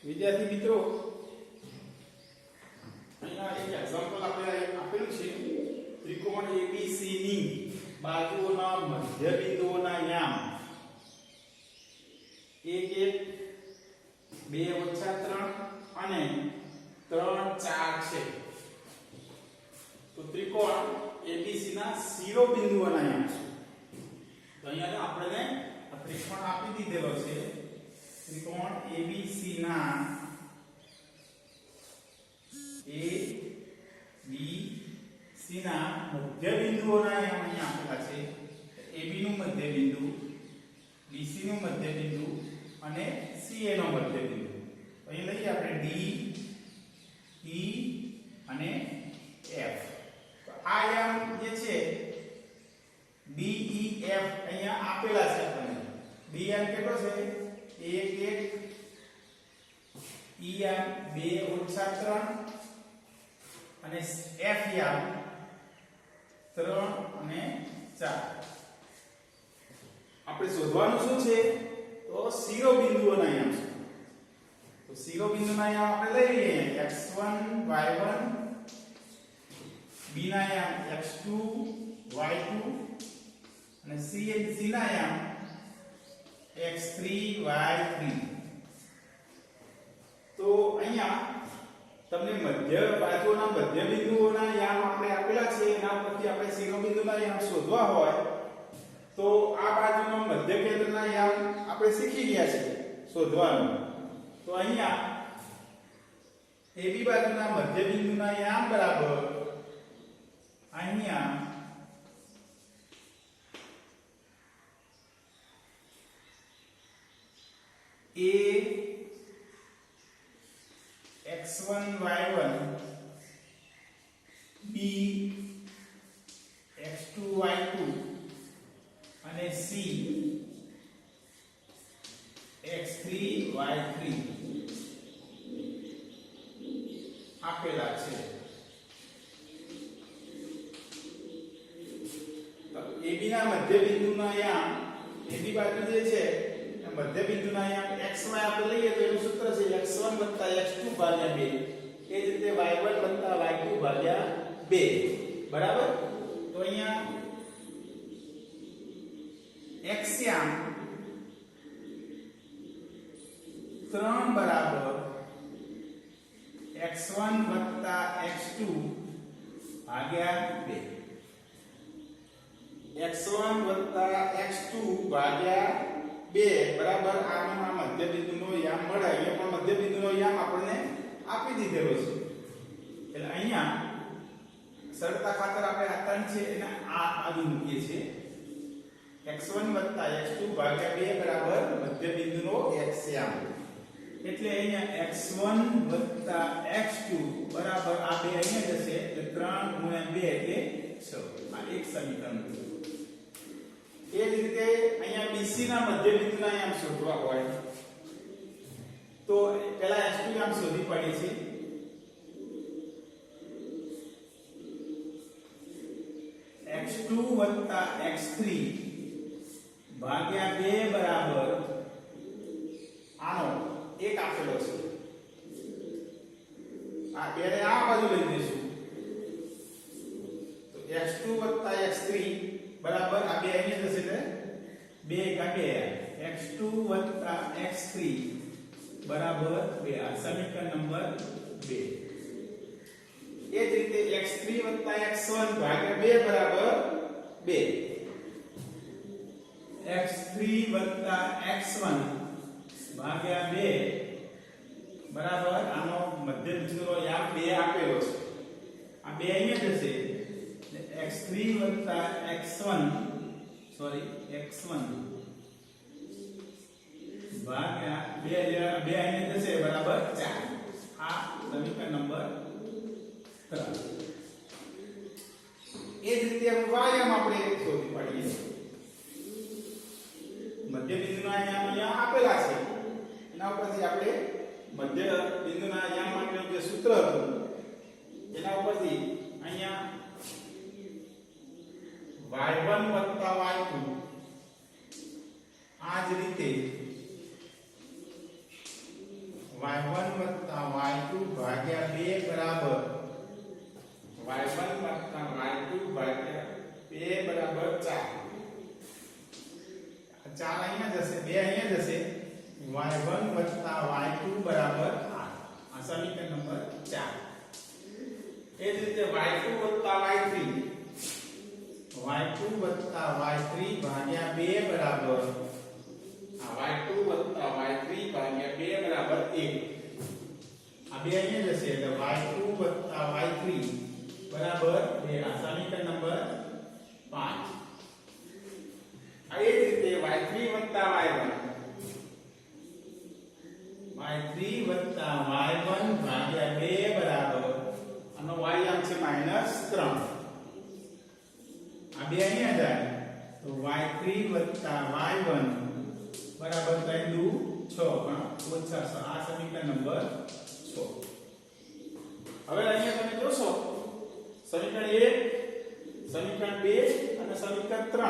વિદ્યાર્થી મિત્રો અહીંયા એક એક્ઝામ્પલ આપણે આપેલું છે ત્રિકોણ ABC ની બાજુઓના મધ્યબિંદુઓના યામ 1 1 2 - 3 અને 3 4 છે. તો ત્રિકોણ ABC ના શિરોબિંદુઓના યામ છે. તો અહીંયા આપણે આ ત્રિકોણ આપી દીધેલો છે. ત્રિકોણ ABC ના ABC ના મધ્યબિંદુઓના યામ અહીંયા આપેલા છે. AB નું મધ્યબિંદુ, BC નું મધ્યબિંદુ અને CA નો મધ્યબિંદુ. તો અહીં લઈએ આપણે D, E અને F. તો આ યામ જે છે D, E, F અહીંયા આપેલા છે આપણને. D યામ કેટલો છે? 1 1, E યામ 2 - 3 અને F યામ 3 અને 4. આપણે શોધવાનું શું છે? તો શિરોબિંદુઓના યામ છે. તો શિરોબિંદુના યામ આપણે લઈ લઈએ. x1 y1, b ના યામ x2 y2 અને c ના યામ x3 y3. તો અહીંયા તમને મધ્ય બાજુના મધ્યબિંદુઓના યામ આપણે આપેલા છે. એના પરથી આપણે શિરોબિંદુના યામ શોધવા હોય તો આ બાજુનો મધ્ય કેન્દ્રના યામ આપણે શીખી ગયા છે શોધવાનું. તો અહીંયા AB બાજુના મધ્યબિંદુના યામ બરાબર અહીંયા A x1 y1, B x2 y2 અને C x3 y3 આપેલા છે. તો AB ના મધ્યબિંદુના યામ AB બાજુ જે છે મધ્યબિંદુના યામ xy આપણે લઈએ તો એનું સૂત્ર છે x1 + x2 / 2. એ જ રીતે y1 + y2 / 2. બરાબર? તો અહીંયા x યામ 3 બરાબર x1 + x2 ભાગ્યા 2. x1 + x2 ભાગ્યા 2 બરાબર આનો મધ્યબિંદુનો યામ મળે. અહીંયા પણ મધ્યબિંદુનો યામ આપણને આપી દીધેલો છે. એટલે અહીંયા સરળતા ખાતર આપણે આ 3 છે એને આ બાજુ મૂકીએ છીએ. x1 + x2 ભાગ્યા 2 બરાબર મધ્યબિંદુનો x યામ. એટલે અહીંયા x1 + x2 બરાબર આ 2 અહીંયા જશે એટલે 3 × 2 એટલે 6. આ એક સમીકરણ છે. એ જ રીતે અહીંયા BC ના મધ્યબિંદુના યામ શોધવા હોય તો પહેલા x2 યામ શોધી પડી છે. x2 + x3 ભાગ્યા 2 બરાબર આનો એક આપેલો છે. આ બેને આ બાજુ લઈ જઈશું તો x2 + x3 બરાબર આ બે અહીંયા જશે એટલે 2 × 2 x2 + x3 બરાબર 2. આ સમીકરણ નંબર 2. એ જ રીતે x3 + x1 ભાગ્યા 2 બરાબર 2. x3 + x1 ભાગ્યા 2 બરાબર આનો મધ્યબિંદુનો યામ 2 આપેલો છે. આ 2 અહીંયા જશે x3 + x1 ભાગ્યા 2 અહીંયા જશે બરાબર 4. આ સમીકરણ નંબર 3. એ જ રીતે y યામ આપણે શોધી પાડીએ. મધ્યબિંદુના યામ અહીંયા આપેલા છે. એના ઉપરથી આપણે મધ્યબિંદુના યામ માટેનું જે સૂત્ર હતું એના ઉપરથી અહીંયા y1 + y2 આ જ રીતે y1 જશે 2 અહીંયા જશે y1 વત્તા y2 બરાબર 8 આ સમીકરણ નંબર 4 એ જ રીતે y2 વત્તા y3 ભાગ્યા 2 બરાબર આ y2 વત્તા y3 ભાગ્યા 2 બરાબર 1 આ 2 અહીંયા જશે એટલે y2 વત્તા y3 બરાબર 2 આ સમીકરણ નંબર 5 આ એ જ રીતે y3 વત્તા y1 ભાગ્યા 2 બરાબર આનો y આમ છે -3 આ 2 અહીંયા જાય તો y3 વત્તા y1 બરાબર 3 દુ 6 પણ ઓછા 6 આ સમીકરણ નંબર 6 હવે અહીંયા તમે જોશો સમીકરણ 1 સમીકરણ 2 અને સમીકરણ 3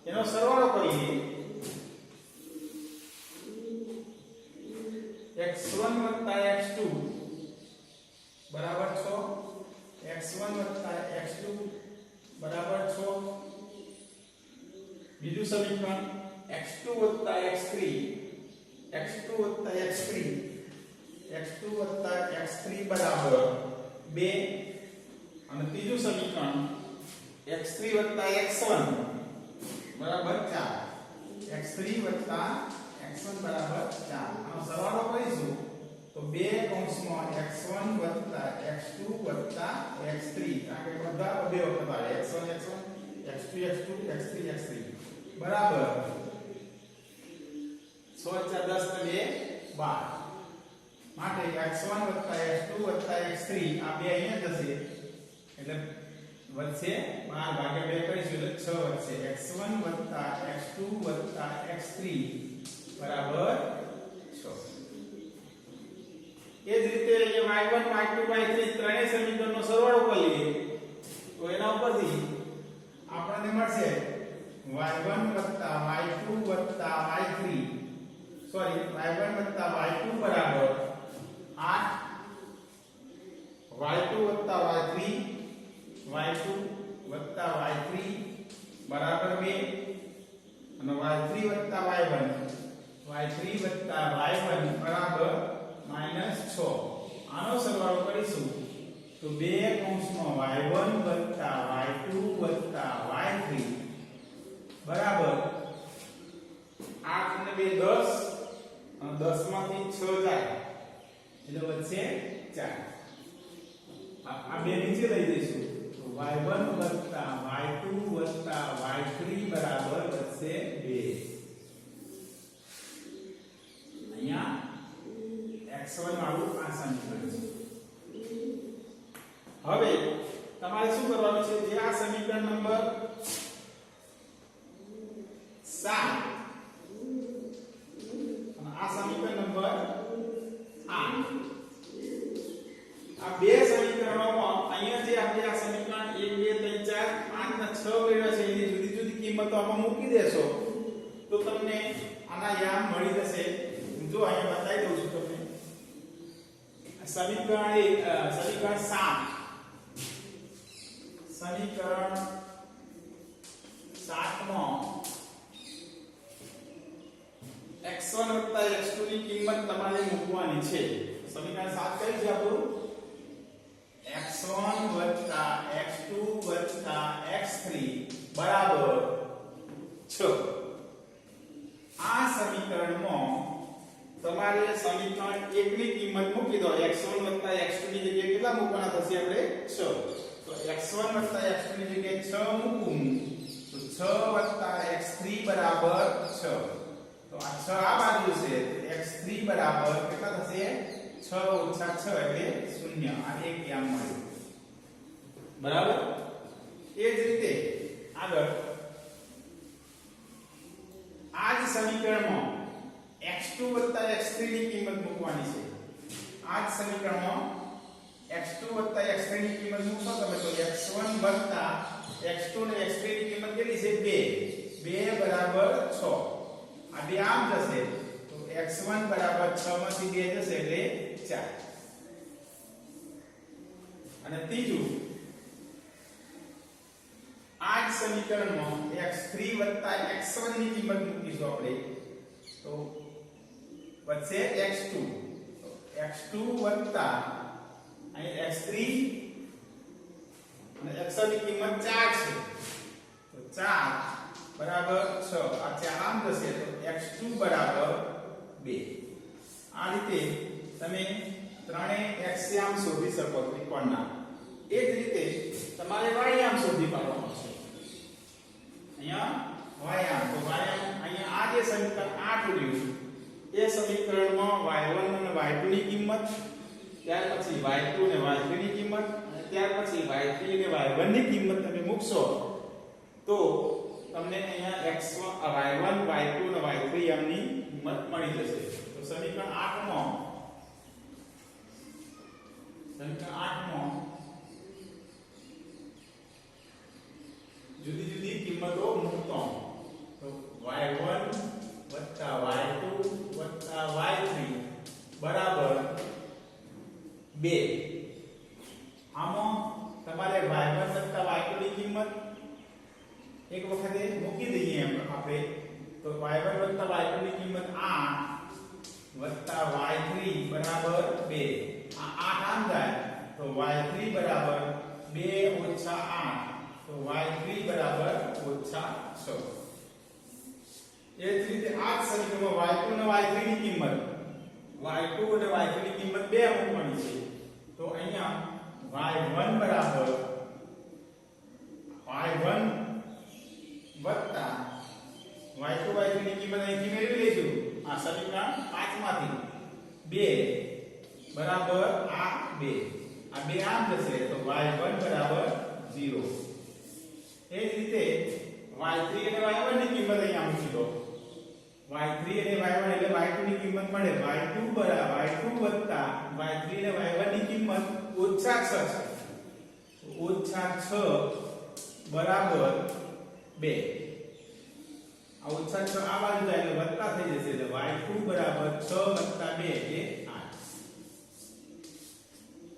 એનો સરવાળો કરીએ x1 x2 બરાબર 6 x1 x2 બરાબર 6 બીજું સમીકરણ x2 x3 બરાબર 2 અને ત્રીજું સમીકરણ x3 x1 બરાબર 4 x3 x1 બરાબર 4 આનો સરવાળો કરીશું તો 2 કૌંસમાં x1 x2 x3 કારણ કે બધા બે વખત આવે x1 x2 x3 x3 બરાબર 6 × 10 = 12 માટે x1 x2 x3 આ બે અહીંયા જશે એટલે વધશે 12 ભાગ્યા 2 કરીશું એટલે 6 વધશે x1 x2 x3 બરાબર 6 એ જ રીતે અહીંયા y1 y2 y3 ત્રણેય સમીકરણનો સરવાળો કરીએ તો એના ઉપરથી આપણને મળશે y1 y2 y3 sorry y1 y2 બરાબર 8 y2 y3 y2 y3 બરાબર 2 અને y3 y1 બરાબર -6 આનો સરવાળો કરીશું તો 2 કૌંસમાં y1 y2 y3 બરાબર 8 ને 2 10 અને 10 માંથી 6 જાય એટલે વધશે 4 આ બે નીચે લઈ જઈશું તો y1 y2 y3 બરાબર વધશે 2 અહીંયા x1 વાળું આ સમીકરણ છે હવે તમારે શું કરવાનું છે જે આ સમીકરણ નંબર 7 અને આ સમીકરણ નંબર 8 આ બે સમીકરણોમાં અહીંયા જે આપણે આ સમીકરણ 1 2 3 4 5 અને 6 મેળવ્યા છે એની જુદી જુદી કિંમતો આમાં મૂકી દેશો તો તમને આના યામ મળી જશે જો અહીંયા બતાવી દઉં છું તમને સમીકરણ 7 માં x1 x2 ની કિંમત તમારે મૂકવાની છે સમીકરણ 7 કઈ છે આપણું x1 x2 x3 બરાબર 6 આ સમીકરણમાં તમારે સમીકરણ 1 ની કિંમત મૂકી દો x1 x2 ની જગ્યાએ કેટલા મૂકવાના થશે આપણે 6 તો x1 x2 ની જગ્યાએ 6 મૂકું તો 6 x3 બરાબર 6 તો આ 6 આ બાજુ છે x3 બરાબર કેટલા થશે 6 - 6 એટલે 0 આ એક યામ મળ્યું બરાબર એ જ રીતે આગળ આ જ સમીકરણમાં x2 x3 ની કિંમત મૂકવાની છે આ જ સમીકરણમાં x2 x3 ની કિંમત મૂકશો તમે તો x1 x2 ને x3 ની કિંમત કેટલી છે 2 બરાબર 6 આ બે આમ જશે તો x1 બરાબર 6 માંથી 2 જશે એટલે 4 અને ત્રીજું આ જ સમીકરણમાં x3 x1 ની કિંમત મૂકીશું આપણે તો વચ્ચે x2 તો x2 વત્તા અહીં x3 અને x ની કિંમત 4 છે તો 4 બરાબર 6 આ 4 આમ થશે તો x2 બરાબર 2 આ રીતે તમે ત્રણેય x આમ શોધી શકો ત્રિકોણના એ જ રીતે તમારે y આમ શોધી કાઢવાનું છે અહીંયા y આમ તો y આમ અહીંયા આ જે સમીકરણ 8 રહ્યું એ સમીકરણમાં y1 અને y2 ની કિંમત ત્યાર પછી y2 અને y3 ની કિંમત અને ત્યાર પછી y3 અને y1 ની કિંમત તમે મૂકશો તો તમને અહીંયા y1 y2 અને y3 એમની કિંમત મળી જશે તો સમીકરણ 8 માં જુદી જુદી કિંમતો મૂકતો તો y1 y2 y3 બરાબર 2 આમાં તમારે y1 y2 ની કિંમત એક વખતે મૂકી દઈએ આપણે તો y1 y2 ની કિંમત 8 y3 બરાબર 2 આ 8 આમ જાય તો y3 બરાબર 2 ઓછા 8 તો y3 બરાબર ઓછા 6 એ જ રીતે આ સમીકરણમાં y2 અને y3 ની કિંમત y2 અને y3 ની કિંમત 2 મૂકવાની છે તો અહીંયા y1 બરાબર y1 વત્તા y2 y3 ની કિંમત અહીંથી મેળવી લઈશું આ સમીકરણ 5 માંથી 2 બરાબર આ 2 આમ જશે તો y1 બરાબર 0 એ જ રીતે y3 અને y1 ની કિંમત અહીંયા મૂકી દો y3 અને y1 એટલે y2 ની કિંમત મળે y2 બરાબર y2 વત્તા y3 અને y1 ની કિંમત ઓછા 6 છે ઓછા 6 બરાબર 2 આ ઓછા 6 આ બાજુ જાય એટલે વત્તા થઈ જશે એટલે y2 બરાબર 6 વત્તા 2 એટલે 8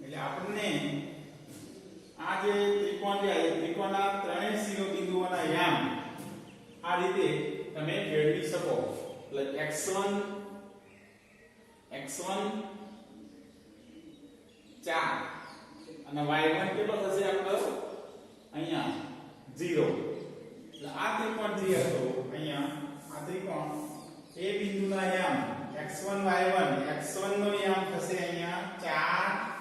એટલે આપણને આ જે ત્રિકોણ છે એ ત્રિકોણના ત્રણેય શિરોબિંદુઓના યામ આ રીતે તમે મેળવી શકો એટલે x1 4 અને y1 કેટલો થશે આપણો અહીંયા 0 એટલે આ ત્રિકોણ જે હતો અહીંયા આ ત્રિકોણ એ બિંદુના યામ x1 y1 x1 નો યામ થશે અહીંયા 4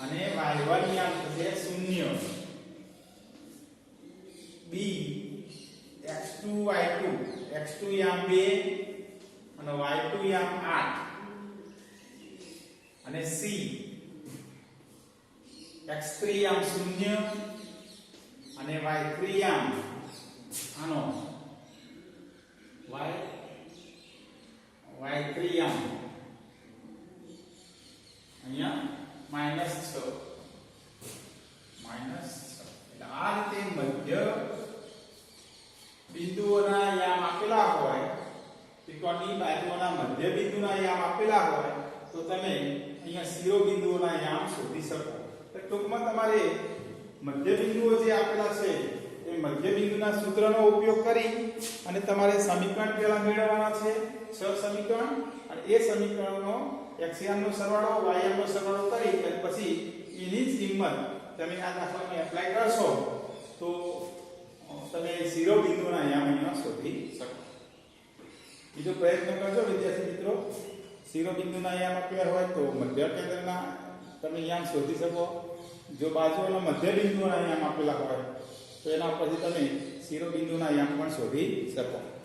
અને y1 યામ થશે 0 b x2 y2 x2 યામ 2 અને y2 યામ 8 અને c x3 યામ 0 અને y3 યામ આનો y3 યામ અહીંયા -6 એટલે આ રીતે મધ્ય બિંદુઓના યામ આપેલા હોય ત્રિકોણની બાજુઓના મધ્ય બિંદુના યામ આપેલા હોય તો તમે અહીંયા શિરોબિંદુઓના યામ શોધી શકો તો ટૂંકમાં તમારે મધ્ય બિંદુઓ જે આપેલા છે એ મધ્ય બિંદુના સૂત્રનો ઉપયોગ કરી અને તમારે સમીકરણ પહેલા મેળવવાના છે 6 સમીકરણ અને એ સમીકરણનો x નો સરવાળો y નો સરવાળો કરી અને પછી એની જ કિંમત તમે આ દાખલામાં એપ્લાય કરશો તો તમે શિરોબિંદુના યામ અહીંયા શોધી શકો બીજો પ્રયત્ન કરજો વિદ્યાર્થી મિત્રો શિરોબિંદુના યામ આપ્યા હોય તો મધ્ય કેન્દ્રના તમે યામ શોધી શકો જો બાજુઓના મધ્ય બિંદુઓના યામ આપેલા હોય તો એના પરથી તમે શિરોબિંદુના યામ પણ શોધી શકો